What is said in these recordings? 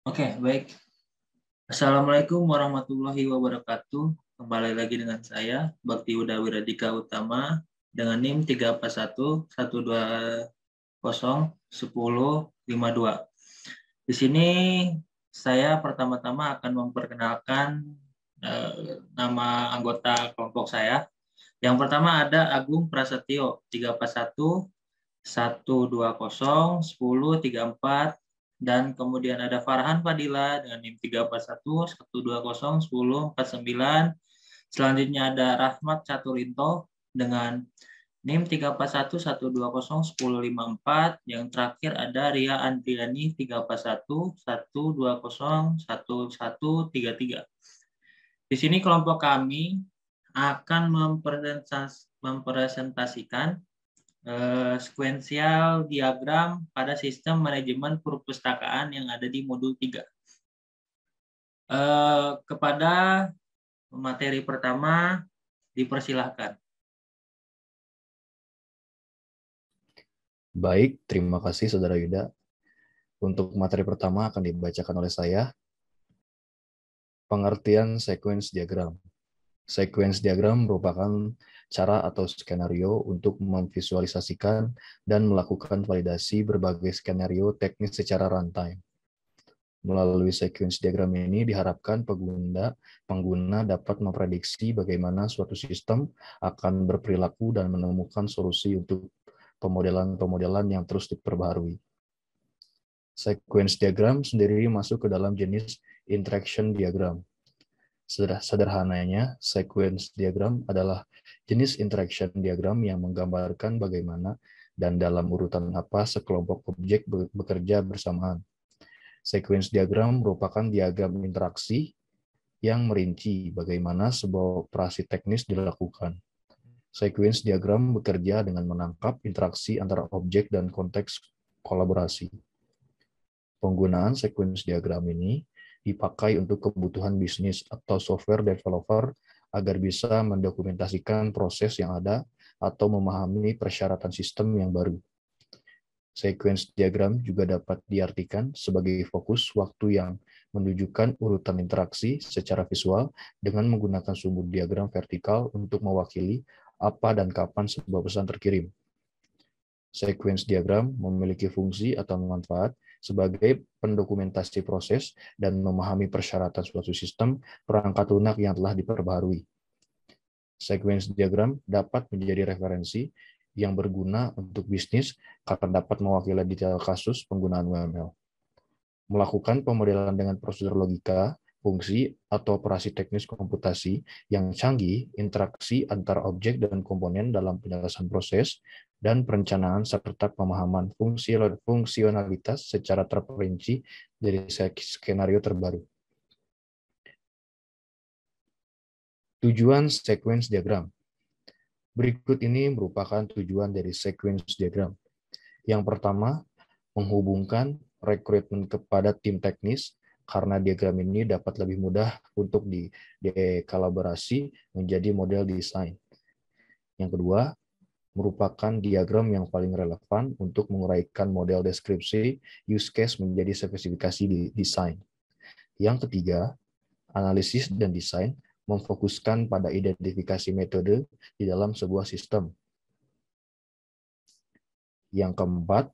Oke, baik. Assalamualaikum warahmatullahi wabarakatuh. Kembali lagi dengan saya, Bakti Uda Wiradika Utama, dengan NIM 341-120-1052. Di sini saya pertama-tama akan memperkenalkan nama anggota kelompok saya. Yang pertama ada Agung Prasetyo, 341-120-1034. Dan kemudian ada Farhan Fadila dengan NIM 341-120-1049. Selanjutnya ada Rahmat Caturinto dengan NIM 341-120-1054. Yang terakhir ada Ria Andriani 341-120-1133. Di sini kelompok kami akan mempresentasikan sekuensial diagram pada sistem manajemen perpustakaan yang ada di modul 3. Kepada materi pertama, dipersilahkan. Baik, terima kasih Saudara Yuda. Untuk materi pertama akan dibacakan oleh saya. Pengertian sequence diagram. Sequence diagram merupakan cara atau skenario untuk memvisualisasikan dan melakukan validasi berbagai skenario teknis secara runtime. Melalui sequence diagram ini diharapkan pengguna dapat memprediksi bagaimana suatu sistem akan berperilaku dan menemukan solusi untuk pemodelan-pemodelan yang terus diperbaharui. Sequence diagram sendiri masuk ke dalam jenis interaction diagram. Sederhananya, sequence diagram adalah jenis interaction diagram yang menggambarkan bagaimana dan dalam urutan apa sekelompok objek bekerja bersamaan. Sequence diagram merupakan diagram interaksi yang merinci bagaimana sebuah operasi teknis dilakukan. Sequence diagram bekerja dengan menangkap interaksi antara objek dan konteks kolaborasi. Penggunaan sequence diagram ini dipakai untuk kebutuhan bisnis atau software developer agar bisa mendokumentasikan proses yang ada atau memahami persyaratan sistem yang baru. Sequence diagram juga dapat diartikan sebagai fokus waktu yang menunjukkan urutan interaksi secara visual dengan menggunakan sumbu diagram vertikal untuk mewakili apa dan kapan sebuah pesan terkirim. Sequence diagram memiliki fungsi atau manfaat sebagai pendokumentasi proses dan memahami persyaratan suatu sistem perangkat lunak yang telah diperbaharui. Sequence diagram dapat menjadi referensi yang berguna untuk bisnis karena dapat mewakili detail kasus penggunaan UML. Melakukan pemodelan dengan prosedur logika, fungsi, atau operasi teknis komputasi yang canggih, interaksi antara objek dan komponen dalam penjelasan proses, dan perencanaan serta pemahaman fungsionalitas secara terperinci dari skenario terbaru. Tujuan sequence diagram. Berikut ini merupakan tujuan dari sequence diagram. Yang pertama, menghubungkan rekrutmen kepada tim teknis, karena diagram ini dapat lebih mudah untuk dikolaborasi menjadi model desain. Yang kedua, merupakan diagram yang paling relevan untuk menguraikan model deskripsi use case menjadi spesifikasi desain. Yang ketiga, analisis dan desain memfokuskan pada identifikasi metode di dalam sebuah sistem. Yang keempat,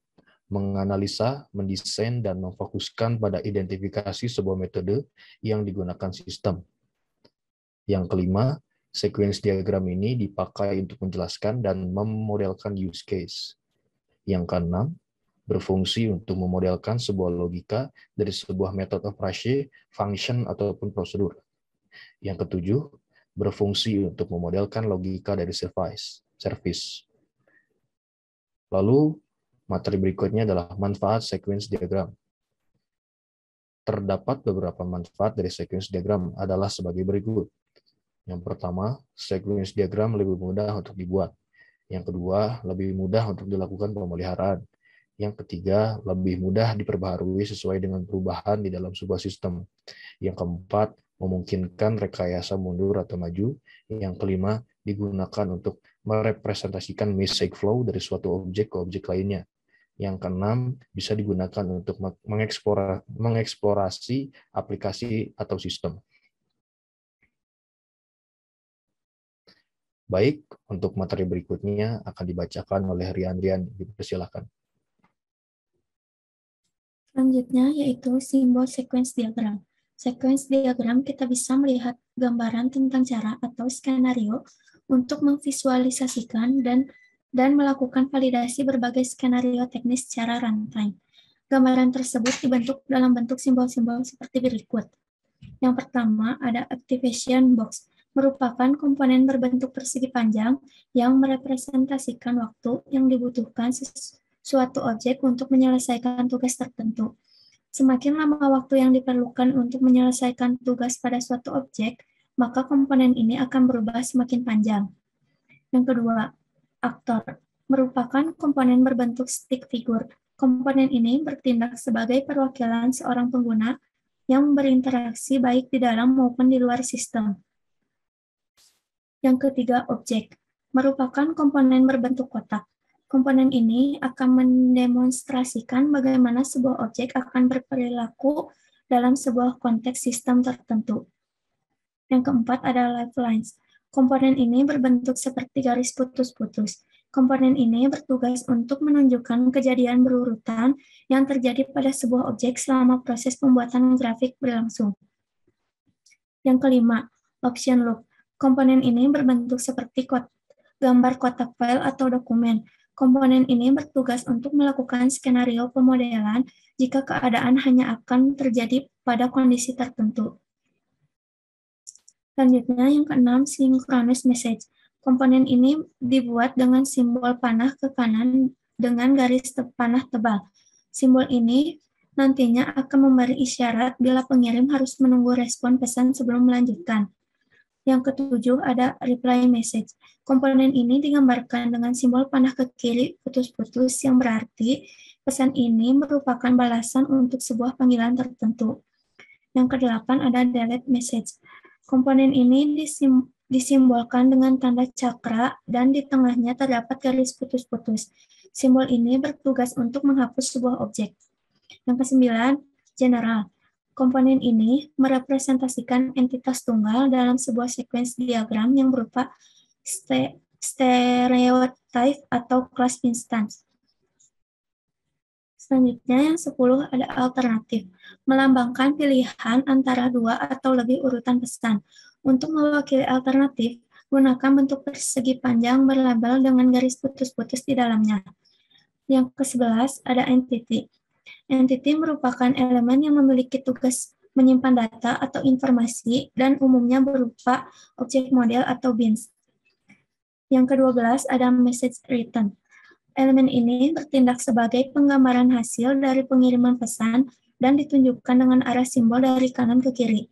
menganalisa, mendesain, dan memfokuskan pada identifikasi sebuah metode yang digunakan sistem. Yang kelima, sequence diagram ini dipakai untuk menjelaskan dan memodelkan use case. Yang keenam, berfungsi untuk memodelkan sebuah logika dari sebuah metode operasi, function, ataupun prosedur. Yang ketujuh, berfungsi untuk memodelkan logika dari service. Lalu, materi berikutnya adalah manfaat sequence diagram. Terdapat beberapa manfaat dari sequence diagram adalah sebagai berikut. Yang pertama, sequence diagram lebih mudah untuk dibuat. Yang kedua, lebih mudah untuk dilakukan pemeliharaan. Yang ketiga, lebih mudah diperbaharui sesuai dengan perubahan di dalam sebuah sistem. Yang keempat, memungkinkan rekayasa mundur atau maju. Yang kelima, digunakan untuk merepresentasikan message flow dari suatu objek ke objek lainnya. Yang keenam, bisa digunakan untuk mengeksplorasi aplikasi atau sistem. Baik, untuk materi berikutnya akan dibacakan oleh Rian. Dipersilakan. Selanjutnya yaitu simbol sequence diagram. Sequence diagram kita bisa melihat gambaran tentang cara atau skenario untuk memvisualisasikan dan melakukan validasi berbagai skenario teknis secara runtime. Gambaran tersebut dibentuk dalam bentuk simbol-simbol seperti berikut. Yang pertama ada activation box, merupakan komponen berbentuk persegi panjang yang merepresentasikan waktu yang dibutuhkan suatu objek untuk menyelesaikan tugas tertentu. Semakin lama waktu yang diperlukan untuk menyelesaikan tugas pada suatu objek, maka komponen ini akan berubah semakin panjang. Yang kedua, aktor, merupakan komponen berbentuk stick figure. Komponen ini bertindak sebagai perwakilan seorang pengguna yang berinteraksi baik di dalam maupun di luar sistem. Yang ketiga, objek, merupakan komponen berbentuk kotak. Komponen ini akan mendemonstrasikan bagaimana sebuah objek akan berperilaku dalam sebuah konteks sistem tertentu. Yang keempat adalah lifelines. Komponen ini berbentuk seperti garis putus-putus. Komponen ini bertugas untuk menunjukkan kejadian berurutan yang terjadi pada sebuah objek selama proses pembuatan grafik berlangsung. Yang kelima, option loop. Komponen ini berbentuk seperti gambar kotak file atau dokumen. Komponen ini bertugas untuk melakukan skenario pemodelan jika keadaan hanya akan terjadi pada kondisi tertentu. Selanjutnya, yang keenam, synchronous message. Komponen ini dibuat dengan simbol panah ke kanan dengan garis panah tebal. Simbol ini nantinya akan memberi isyarat bila pengirim harus menunggu respon pesan sebelum melanjutkan. Yang ketujuh ada reply message. Komponen ini digambarkan dengan simbol panah ke kiri putus-putus yang berarti pesan ini merupakan balasan untuk sebuah panggilan tertentu. Yang kedelapan ada delete message. Komponen ini disimbolkan dengan tanda cakra dan di tengahnya terdapat garis putus-putus. Simbol ini bertugas untuk menghapus sebuah objek. Yang kesembilan, general. Komponen ini merepresentasikan entitas tunggal dalam sebuah sequence diagram yang berupa stereotype atau class instance. Selanjutnya yang 10 ada alternatif, melambangkan pilihan antara dua atau lebih urutan pesan. Untuk mewakili alternatif, gunakan bentuk persegi panjang berlabel dengan garis putus-putus di dalamnya. Yang ke-11 ada entity. Entity merupakan elemen yang memiliki tugas menyimpan data atau informasi dan umumnya berupa objek model atau bins. Yang ke-12 ada message return. Elemen ini bertindak sebagai penggambaran hasil dari pengiriman pesan dan ditunjukkan dengan arah simbol dari kanan ke kiri.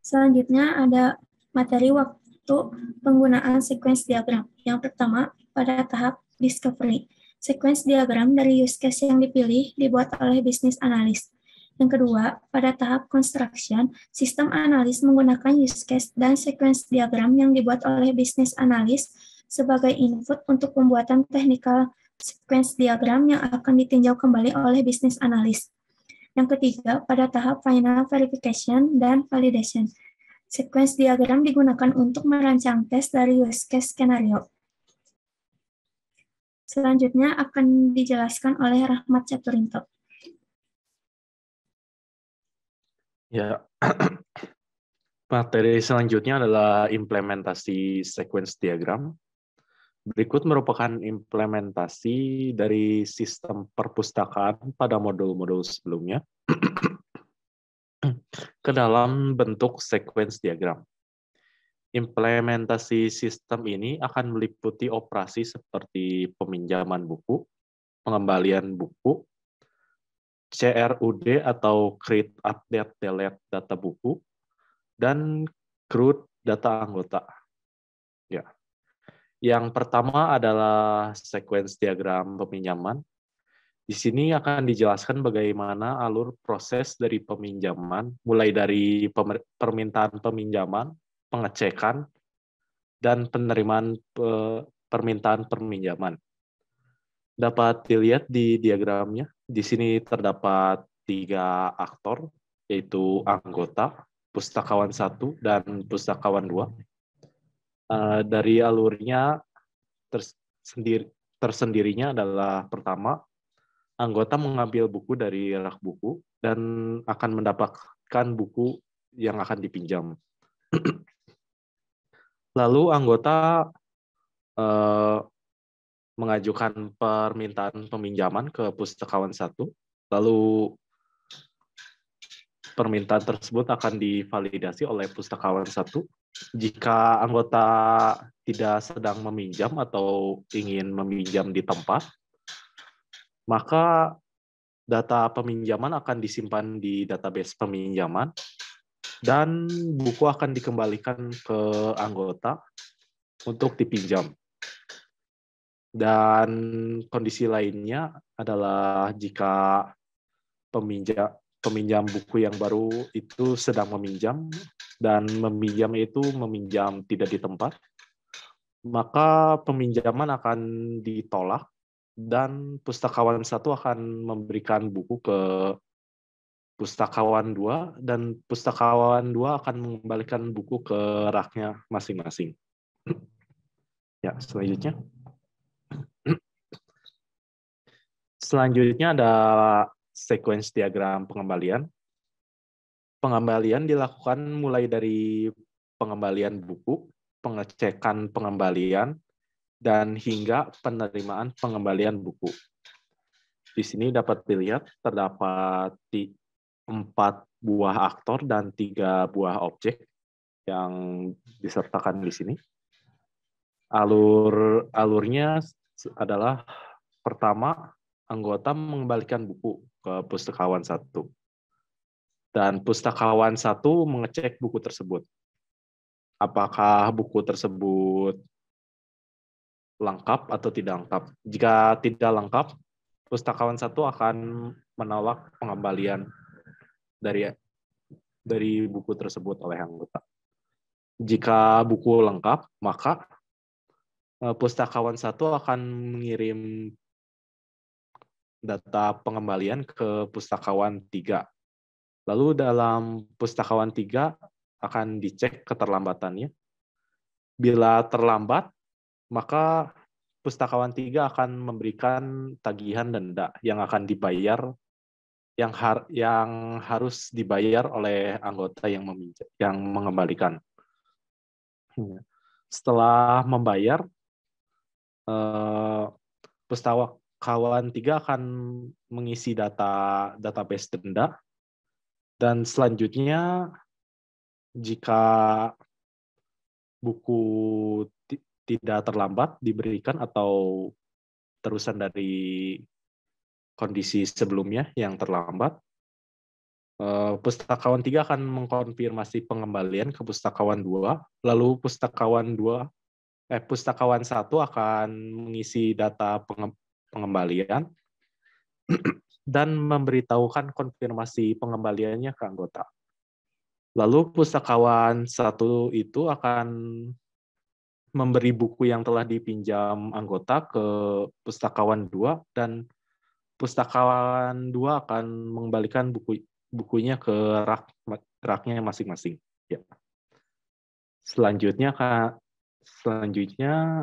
Selanjutnya ada materi waktu penggunaan sequence diagram. Yang pertama, pada tahap discovery. Sequence diagram dari use case yang dipilih dibuat oleh business analyst. Yang kedua, pada tahap construction, sistem analis menggunakan use case dan sequence diagram yang dibuat oleh business analyst sebagai input untuk pembuatan technical sequence diagram yang akan ditinjau kembali oleh business analyst. Yang ketiga, pada tahap final verification dan validation. Sequence diagram digunakan untuk merancang tes dari use case skenario. Selanjutnya akan dijelaskan oleh Rahmat Caturinto. Ya, materi selanjutnya adalah implementasi sequence diagram. Berikut merupakan implementasi dari sistem perpustakaan pada modul-modul sebelumnya ke dalam bentuk sequence diagram. Implementasi sistem ini akan meliputi operasi seperti peminjaman buku, pengembalian buku, CRUD atau Create, Update, Delete data buku, dan CRUD data anggota. Ya. Yang pertama adalah sequence diagram peminjaman. Di sini akan dijelaskan bagaimana alur proses dari peminjaman, mulai dari permintaan peminjaman, pengecekan, dan penerimaan permintaan peminjaman. Dapat dilihat di diagramnya. Di sini terdapat 3 aktor, yaitu anggota, pustakawan 1, dan pustakawan 2. Dari alurnya tersendirinya adalah pertama, anggota mengambil buku dari rak buku dan akan mendapatkan buku yang akan dipinjam. Lalu anggota mengajukan permintaan peminjaman ke pustakawan 1, lalu permintaan tersebut akan divalidasi oleh pustakawan 1. Jika anggota tidak sedang meminjam atau ingin meminjam di tempat, maka data peminjaman akan disimpan di database peminjaman dan buku akan dikembalikan ke anggota untuk dipinjam. Dan kondisi lainnya adalah jika peminjam buku yang baru itu sedang meminjam dan meminjam itu meminjam tidak di tempat, maka peminjaman akan ditolak dan pustakawan 1 akan memberikan buku ke pustakawan 2 dan pustakawan 2 akan mengembalikan buku ke raknya masing-masing. Ya, selanjutnya ada sequence diagram pengembalian. Pengembalian dilakukan mulai dari pengembalian buku, pengecekan pengembalian, dan hingga penerimaan pengembalian buku. Di sini dapat dilihat terdapat 4 buah aktor dan 3 buah objek yang disertakan di sini. Alurnya adalah pertama, anggota mengembalikan buku ke pustakawan 1. Dan pustakawan 1 mengecek buku tersebut. Apakah buku tersebut lengkap atau tidak lengkap. Jika tidak lengkap, pustakawan 1 akan menolak pengembalian dari buku tersebut oleh anggota. Jika buku lengkap, maka pustakawan 1 akan mengirim data pengembalian ke pustakawan 3. Lalu dalam pustakawan 3 akan dicek keterlambatannya. Bila terlambat, maka pustakawan 3 akan memberikan tagihan denda yang akan dibayar, yang harus dibayar oleh anggota yang mengembalikan. Setelah membayar, pustakawan 3 akan mengisi database denda, dan selanjutnya jika buku tidak terlambat diberikan atau terusan dari kondisi sebelumnya yang terlambat, pustakawan 3 akan mengkonfirmasi pengembalian ke pustakawan 2, lalu pustakawan 1 akan mengisi data pengembalian dan memberitahukan konfirmasi pengembaliannya ke anggota. Lalu pustakawan 1 itu akan memberi buku yang telah dipinjam anggota ke pustakawan 2 dan pustakawan 2 akan mengembalikan bukunya ke raknya masing-masing. Ya. Selanjutnya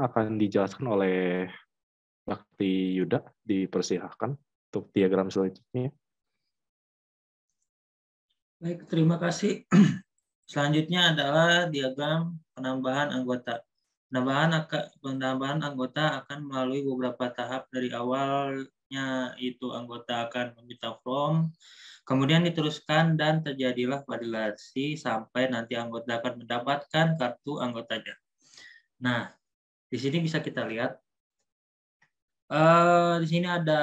akan dijelaskan oleh Bakti Yuda. Dipersilahkan untuk diagram selanjutnya. Baik, terima kasih. Selanjutnya adalah diagram penambahan anggota. Penambahan anggota akan melalui beberapa tahap dari awalnya, itu anggota akan meminta form, kemudian diteruskan dan terjadilah validasi sampai nanti anggota akan mendapatkan kartu anggotanya. Nah, di sini bisa kita lihat. Di sini ada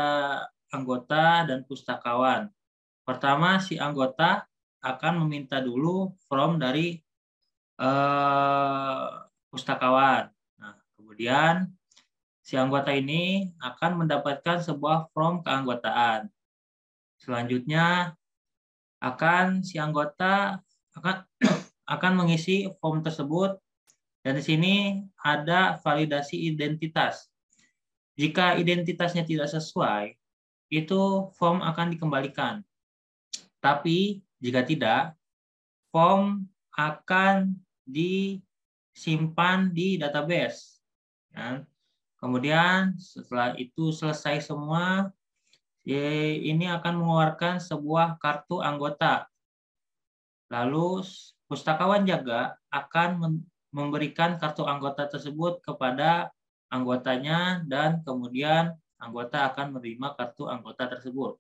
anggota dan pustakawan. Pertama, si anggota akan meminta dulu form dari pustakawan. Nah, kemudian si anggota ini akan mendapatkan sebuah form keanggotaan. Selanjutnya si anggota akan mengisi form tersebut, dan di sini ada validasi identitas. Jika identitasnya tidak sesuai, itu form akan dikembalikan. Tapi jika tidak, form akan disimpan di database. Ya. Kemudian setelah itu selesai semua, ini akan mengeluarkan sebuah kartu anggota. Lalu pustakawan jaga akan memberikan kartu anggota tersebut kepada anggotanya dan kemudian anggota akan menerima kartu anggota tersebut.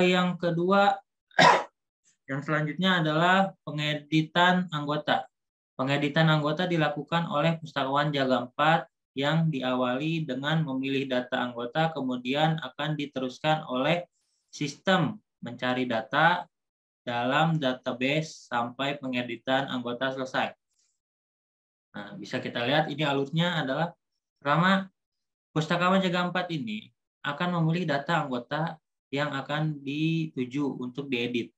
Yang kedua, yang selanjutnya adalah pengeditan anggota. Pengeditan anggota dilakukan oleh pustakawan jaga 4 yang diawali dengan memilih data anggota, kemudian akan diteruskan oleh sistem mencari data dalam database sampai pengeditan anggota selesai. Nah, bisa kita lihat ini alurnya adalah pertama, pustakawan jaga 4 ini akan memilih data anggota yang akan dituju untuk diedit.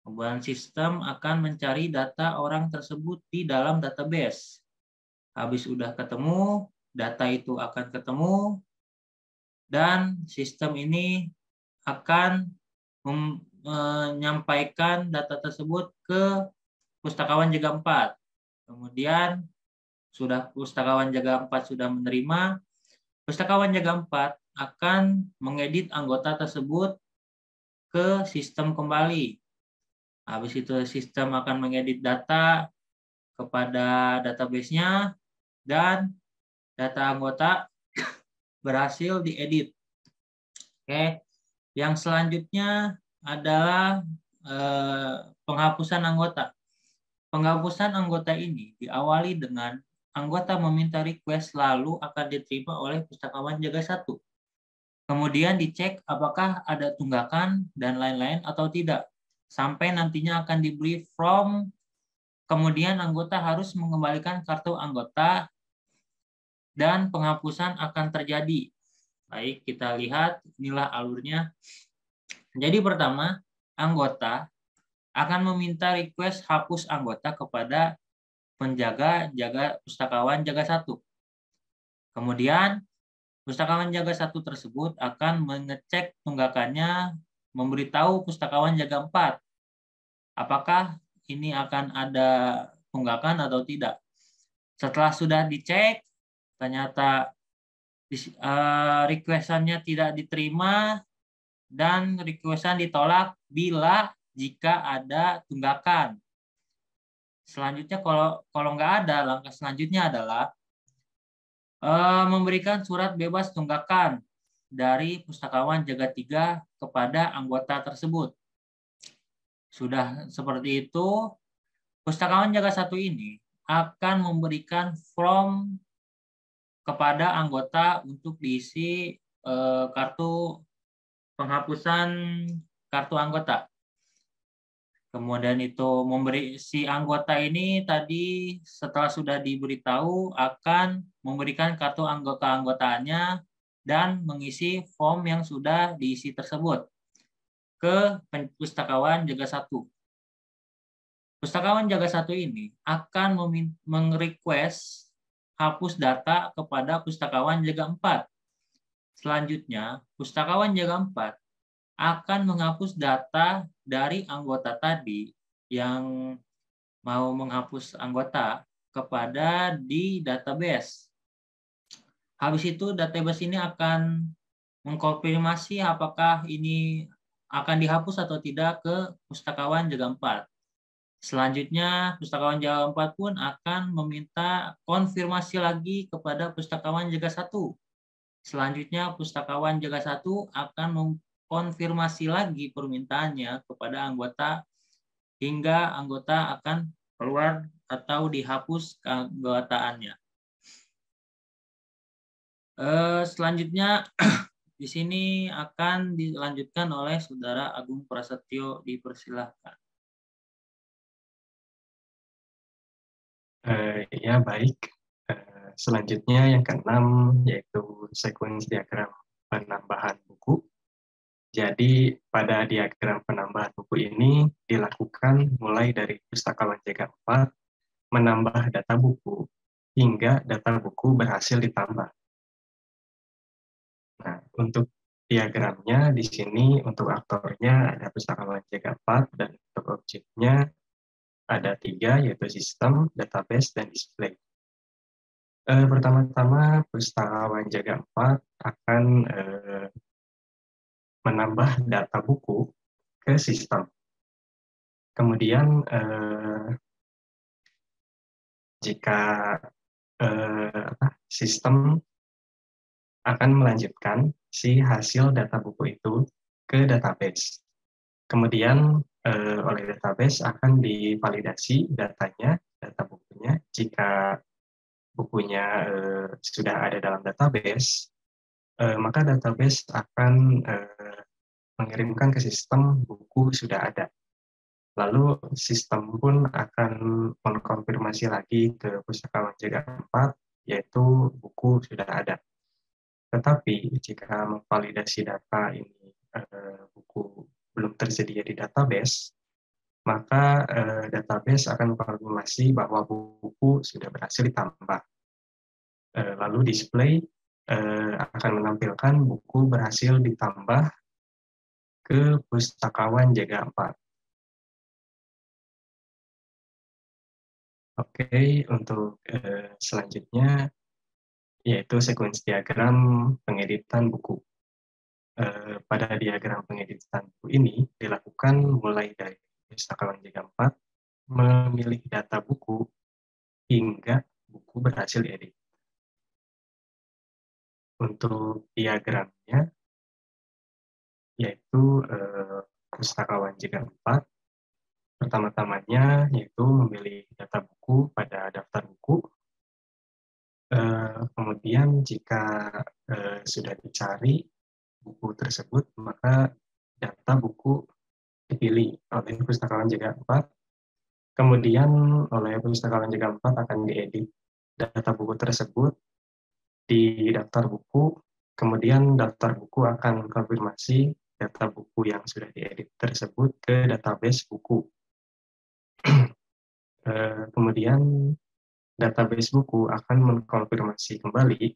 Kemudian sistem akan mencari data orang tersebut di dalam database. Habis sudah ketemu, data itu akan ketemu, dan sistem ini akan menyampaikan data tersebut ke pustakawan jaga 4. Kemudian sudah pustakawan jaga 4 sudah menerima, pustakawan jaga 4 akan mengedit anggota tersebut ke sistem kembali. Habis itu sistem akan mengedit data kepada database-nya dan data anggota berhasil diedit. Oke, yang selanjutnya adalah penghapusan anggota. Penghapusan anggota ini diawali dengan anggota meminta request lalu akan diterima oleh pustakawan jaga 1. Kemudian dicek apakah ada tunggakan dan lain-lain atau tidak. Sampai nantinya akan diberi form, kemudian anggota harus mengembalikan kartu anggota dan penghapusan akan terjadi. Baik, kita lihat inilah alurnya. Jadi pertama, anggota akan meminta request hapus anggota kepada penjaga pustakawan jaga 1. Kemudian pustakawan jaga 1 tersebut akan mengecek tunggakannya, memberitahu pustakawan jaga 4 apakah ini akan ada tunggakan atau tidak. Setelah sudah dicek, ternyata requestannya tidak diterima dan requestan ditolak jika ada tunggakan. Selanjutnya kalau nggak ada, langkah selanjutnya adalah memberikan surat bebas tunggakan dari pustakawan jaga 3 kepada anggota tersebut. Sudah seperti itu, pustakawan jaga 1 ini akan memberikan form kepada anggota untuk diisi kartu penghapusan kartu anggota. Kemudian itu si anggota ini tadi setelah sudah diberitahu akan memberikan kartu anggota-anggotaannya dan mengisi form yang sudah diisi tersebut ke pustakawan jaga 1. Pustakawan jaga 1 ini akan meng-request hapus data kepada pustakawan jaga 4. Selanjutnya, pustakawan jaga 4 akan menghapus data dari anggota tadi yang mau menghapus anggota kepada di database. Habis itu database ini akan mengkonfirmasi apakah ini akan dihapus atau tidak ke pustakawan jaga 4. Selanjutnya, pustakawan jaga 4 pun akan meminta konfirmasi lagi kepada pustakawan jaga 1. Selanjutnya, pustakawan jaga 1 akan mengkonfirmasi lagi permintaannya kepada anggota hingga anggota akan keluar atau dihapus keanggotaannya. Selanjutnya, di sini akan dilanjutkan oleh Saudara Agung Prasetyo, dipersilahkan. Ya, baik. Selanjutnya yang keenam yaitu sequence diagram penambahan buku. Jadi pada diagram penambahan buku ini dilakukan mulai dari pustakawan jaga 4 menambah data buku hingga data buku berhasil ditambah. Nah, untuk diagramnya di sini untuk aktornya ada pustakawan jaga 4 dan untuk objeknya ada 3, yaitu sistem, database, dan display. Pertama-tama pustakawan jaga 4 akan menambah data buku ke sistem. Kemudian jika sistem akan melanjutkan si hasil data buku itu ke database. Kemudian oleh database akan divalidasi datanya, data bukunya. Jika bukunya sudah ada dalam database, maka database akan mengirimkan ke sistem buku sudah ada. Lalu sistem pun akan mengkonfirmasi lagi ke pustakawan jaga 4, yaitu buku sudah ada. Tetapi jika memvalidasi data ini buku belum tersedia di database, maka database akan mengkonfirmasi bahwa buku sudah berhasil ditambah. Lalu display akan menampilkan buku berhasil ditambah ke pustakawan jaga 4. Oke, untuk selanjutnya yaitu sequence diagram pengeditan buku. Pada diagram pengeditan buku ini dilakukan mulai dari pustakawan jaga 4 memilih data buku hingga buku berhasil diedit. Untuk diagramnya yaitu pustakawan jaga 4 pertama-tamanya yaitu memilih data buku pada daftar buku. Kemudian jika sudah dicari buku tersebut, maka data buku dipilih oleh pustakawan jaga 4. Kemudian oleh pustakawan jaga 4 akan diedit data buku tersebut di daftar buku. Kemudian daftar buku akan konfirmasi data buku yang sudah diedit tersebut ke database buku. Kemudian database buku akan mengkonfirmasi kembali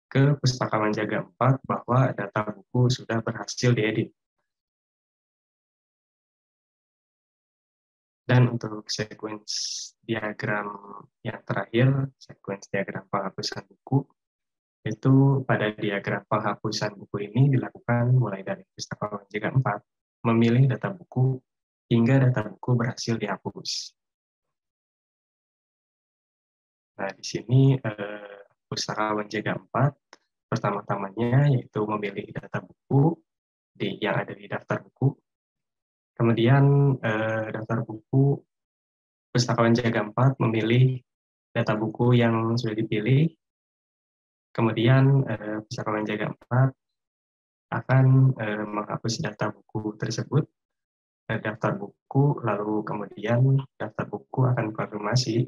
ke pustakawan jaga 4 bahwa data buku sudah berhasil diedit. Dan untuk sequence diagram yang terakhir, sequence diagram penghapusan buku, itu pada diagram penghapusan buku ini dilakukan mulai dari pustakawan jaga 4 memilih data buku hingga data buku berhasil dihapus. Nah, di sini pustakawan jaga 4 pertama-tamanya yaitu memilih data buku yang ada di daftar buku. Kemudian daftar buku pustakawan jaga 4 memilih data buku yang sudah dipilih. Kemudian pustakawan jaga 4 akan menghapus data buku tersebut daftar buku, lalu kemudian daftar buku akan konfirmasi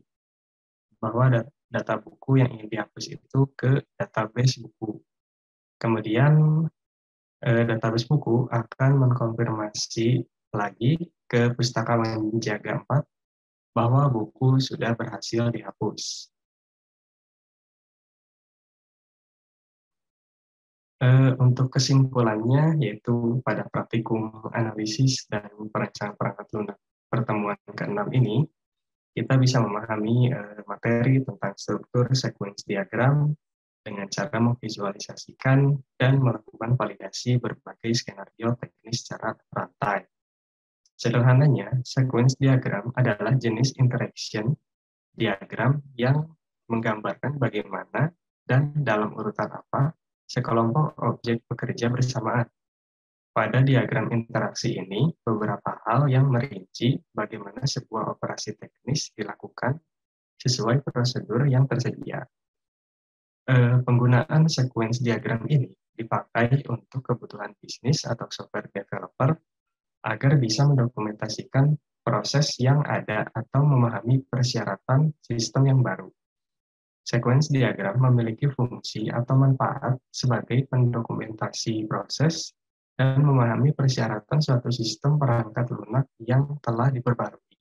bahwa data buku yang ingin dihapus itu ke database buku. Kemudian database buku akan mengkonfirmasi lagi ke pustakawan jaga 4 bahwa buku sudah berhasil dihapus. Untuk kesimpulannya, yaitu pada praktikum analisis dan perencanaan perangkat lunak pertemuan ke-6 ini, kita bisa memahami materi tentang struktur sequence diagram dengan cara memvisualisasikan dan melakukan validasi berbagai skenario teknis secara rantai. Sederhananya, sequence diagram adalah jenis interaction diagram yang menggambarkan bagaimana dan dalam urutan apa sekelompok objek bekerja bersamaan. Pada diagram interaksi ini, beberapa hal yang merinci bagaimana sebuah operasi teknis dilakukan sesuai prosedur yang tersedia. Penggunaan sequence diagram ini dipakai untuk kebutuhan bisnis atau software developer agar bisa mendokumentasikan proses yang ada atau memahami persyaratan sistem yang baru. Sequence diagram memiliki fungsi atau manfaat sebagai pendokumentasi proses dan memahami persyaratan suatu sistem perangkat lunak yang telah diperbarui.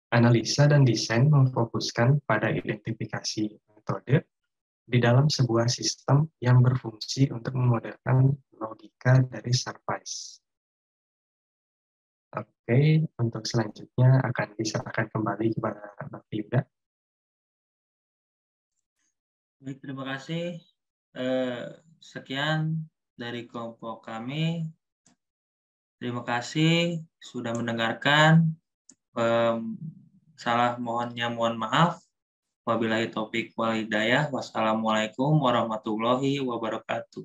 Analisa dan desain memfokuskan pada identifikasi metode di dalam sebuah sistem yang berfungsi untuk memodelkan logika dari service. Oke, untuk selanjutnya akan diserahkan kembali kepada Bakti Yuda. Baik, terima kasih. Sekian dari kelompok kami. Terima kasih sudah mendengarkan. Mohon maaf. Wabillahi taufik wal hidayah. Wassalamualaikum warahmatullahi wabarakatuh.